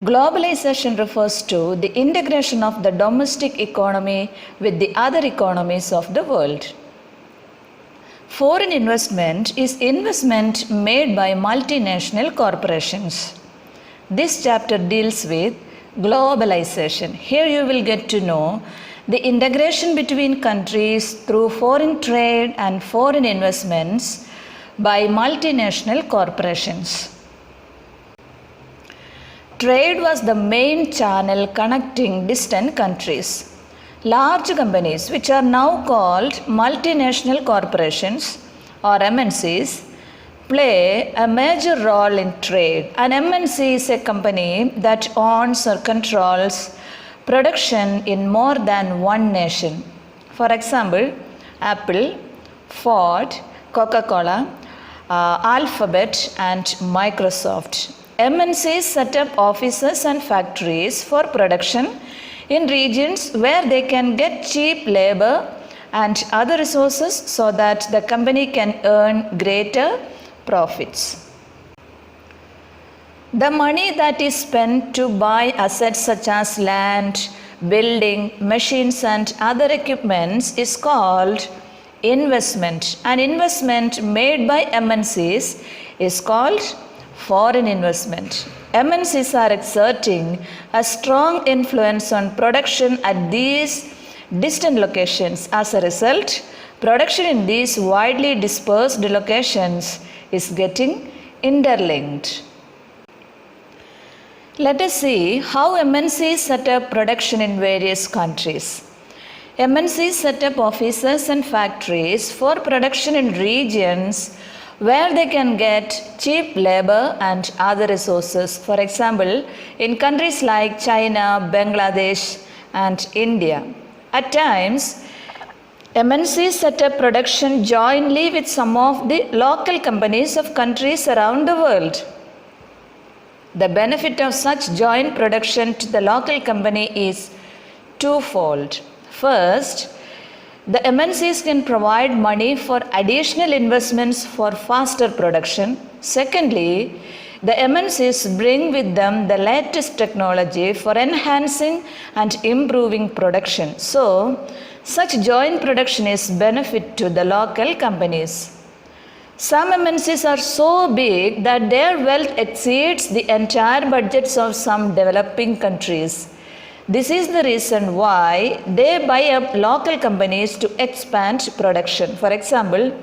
Globalization refers to the integration of the domestic economy with the other economies of the world. Foreign investment is investment made by multinational corporations. This chapter deals with globalization. Here you will get to know the integration between countries through foreign trade and foreign investments by multinational corporations. Trade was the main channel connecting distant countries. Large companies, which are now called multinational corporations or MNCs, play a major role in trade. An MNC is a company that owns or controls production in more than one nation. For example, Apple, Ford, Coca-Cola, Alphabet, and Microsoft. MNCs set up offices and factories for production in regions where they can get cheap labor and other resources so that the company can earn greater profits. The money that is spent to buy assets such as land, building, machines and other equipments is called investment. An investment made by MNCs is called foreign investment. MNCs are exerting a strong influence on production at these distant locations. As a result, production in these widely dispersed locations is getting interlinked. Let us see how MNCs set up production in various countries. MNCs set up offices and factories for production in regions where they can get cheap labor and other resources. For example, in countries like China, Bangladesh, and India. At times, MNCs set up production jointly with some of the local companies of countries around the world. The benefit of such joint production to the local company is twofold. First, the MNCs can provide money for additional investments for faster production. Secondly, the MNCs bring with them the latest technology for enhancing and improving production. So, such joint production is benefit to the local companies. Some MNCs are so big that their wealth exceeds the entire budgets of some developing countries. This is the reason why they buy up local companies to expand production. For example,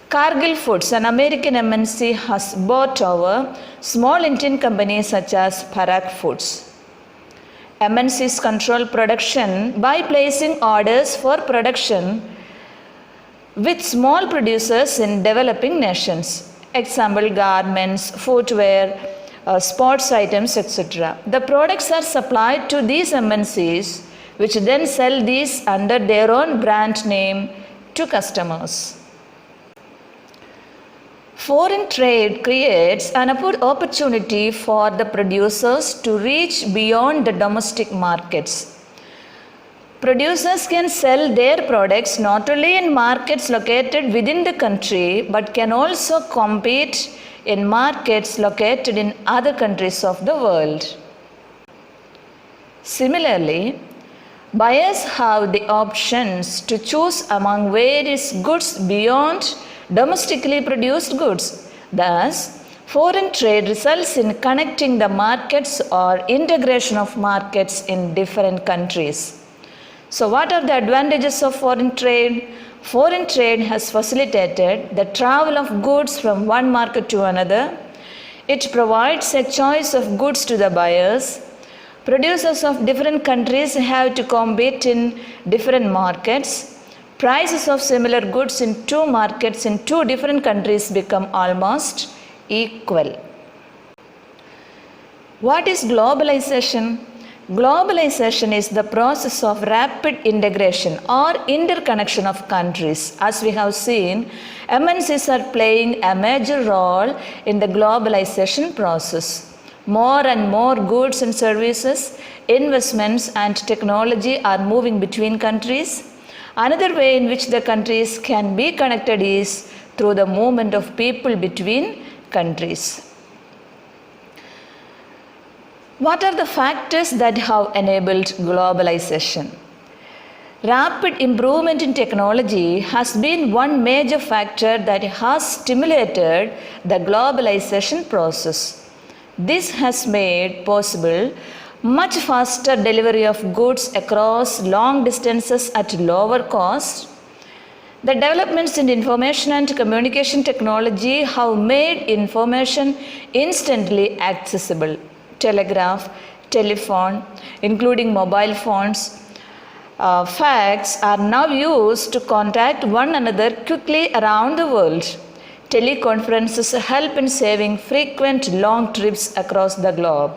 Cargill Foods, an American MNC, has bought over small Indian companies such as Parag Foods. MNCs control production by placing orders for production with small producers in developing nations. Example, garments, footwear, sports items, etc. The products are supplied to these MNCs, which then sell these under their own brand name to customers. Foreign trade creates an opportunity for the producers to reach beyond the domestic markets. Producers can sell their products not only in markets located within the country, but can also compete in markets located in other countries of the world. Similarly, buyers have the options to choose among various goods beyond domestically produced goods. Thus, foreign trade results in connecting the markets or integration of markets in different countries. So, what are the advantages of foreign trade? Foreign trade has facilitated the travel of goods from one market to another. It provides a choice of goods to the buyers. Producers of different countries have to compete in different markets. Prices of similar goods in two markets in two different countries become almost equal. What is globalization? Globalization is the process of rapid integration or interconnection of countries. As we have seen, MNCs are playing a major role in the globalization process. More and more goods and services, investments and technology are moving between countries. Another way in which the countries can be connected is through the movement of people between countries. What are the factors that have enabled globalization? Rapid improvement in technology has been one major factor that has stimulated the globalization process. This has made possible much faster delivery of goods across long distances at lower cost. The developments in information and communication technology have made information instantly accessible. Telegraph, telephone, including mobile phones, fax are now used to contact one another quickly around the world. Teleconferences help in saving frequent long trips across the globe.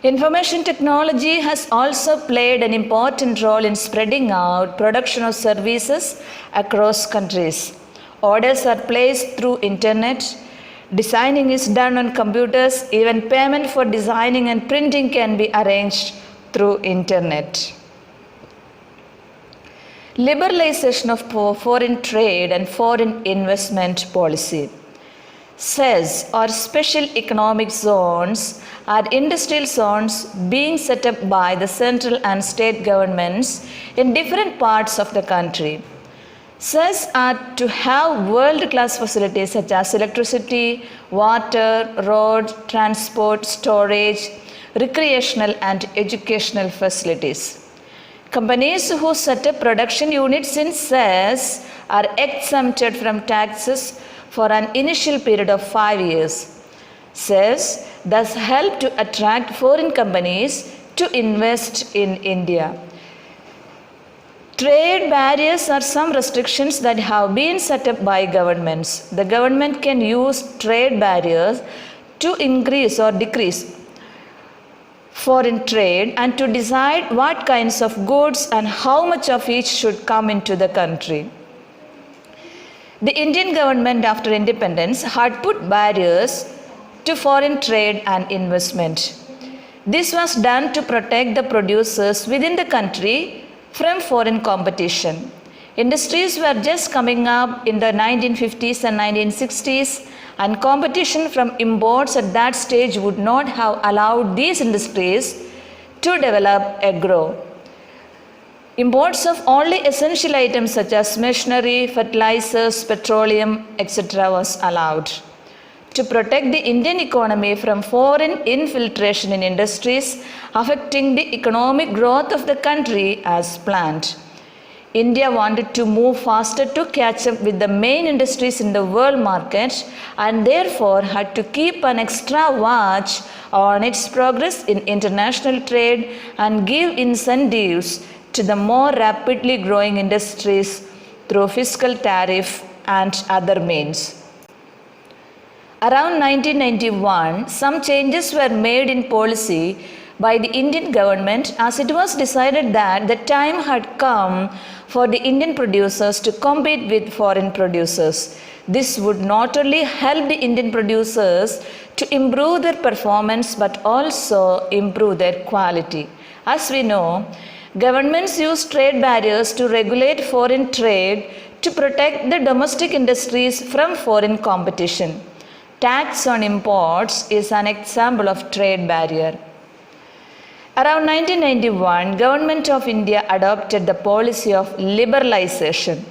Information technology has also played an important role in spreading out production of services across countries. Orders are placed through internet, designing is done on computers, even payment for designing and printing can be arranged through internet. Liberalization of foreign trade and foreign investment policy. CEZ or special economic zones are industrial zones being set up by the central and state governments in different parts of the country. CEZ are to have world-class facilities such as electricity, water, road, transport, storage, recreational and educational facilities. Companies who set up production units in CEZ are exempted from taxes for an initial period of 5 years. CEZ thus help to attract foreign companies to invest in India. Trade barriers are some restrictions that have been set up by governments. The government can use trade barriers to increase or decrease foreign trade and to decide what kinds of goods and how much of each should come into the country. The Indian government after independence had put barriers to foreign trade and investment. This was done to protect the producers within the country from foreign competition. Industries were just coming up in the 1950s and 1960s, and competition from imports at that stage would not have allowed these industries to develop and grow. Imports of only essential items such as machinery, fertilizers, petroleum, etc. was allowed. To protect the Indian economy from foreign infiltration in industries affecting the economic growth of the country as planned, India wanted to move faster to catch up with the main industries in the world market and therefore had to keep an extra watch on its progress in international trade and give incentives to the more rapidly growing industries through fiscal tariff and other means. Around 1991, some changes were made in policy by the Indian government as it was decided that the time had come for the Indian producers to compete with foreign producers. This would not only help the Indian producers to improve their performance but also improve their quality. As we know, governments use trade barriers to regulate foreign trade to protect the domestic industries from foreign competition. Tax on imports is an example of trade barrier. Around 1991, Government of India adopted the policy of liberalization.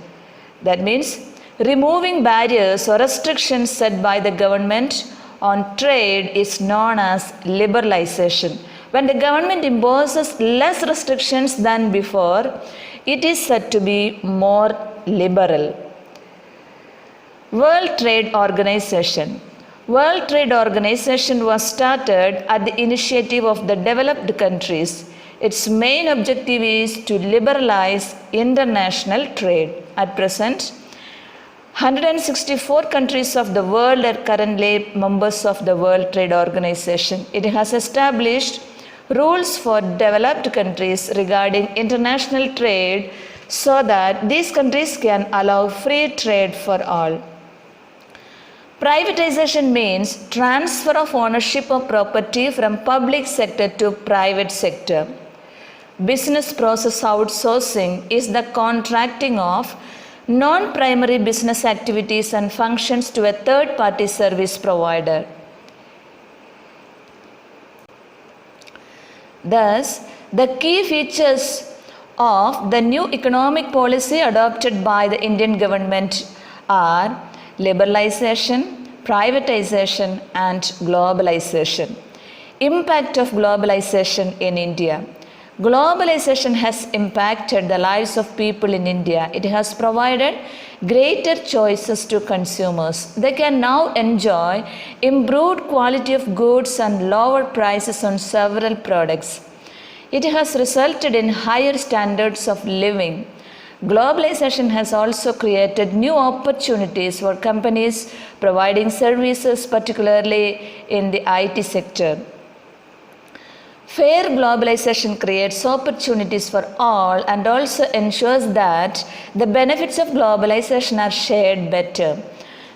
That means removing barriers or restrictions set by the government on trade is known as liberalization. When the government imposes less restrictions than before, it is said to be more liberal. World Trade Organization. World Trade Organization was started at the initiative of the developed countries. Its main objective is to liberalize international trade. At present, 164 countries of the world are currently members of the World Trade Organization. It has established rules for developed countries regarding international trade so that these countries can allow free trade for all. Privatization means transfer of ownership of property from public sector to private sector. Business process outsourcing is the contracting of non-primary business activities and functions to a third-party service provider. Thus, the key features of the new economic policy adopted by the Indian government are liberalization, privatization, and globalization. Impact of globalization in India. Globalization has impacted the lives of people in India. It has provided greater choices to consumers. They can now enjoy improved quality of goods and lower prices on several products. It has resulted in higher standards of living. Globalization has also created new opportunities for companies providing services, particularly in the IT sector. Fair globalization creates opportunities for all and also ensures that the benefits of globalization are shared better.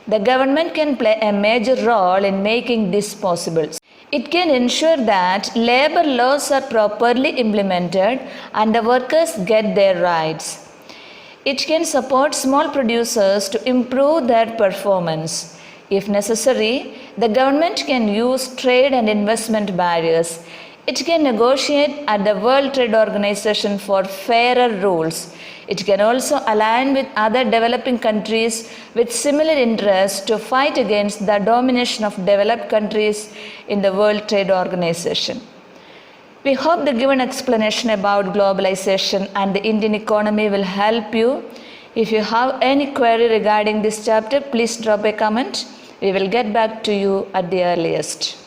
The government can play a major role in making this possible. It can ensure that labor laws are properly implemented and the workers get their rights. It can support small producers to improve their performance. If necessary, the government can use trade and investment barriers. It can negotiate at the World Trade Organization for fairer rules. It can also align with other developing countries with similar interests to fight against the domination of developed countries in the World Trade Organization. We hope the given explanation about globalization and the Indian economy will help you. If you have any query regarding this chapter, please drop a comment. We will get back to you at the earliest.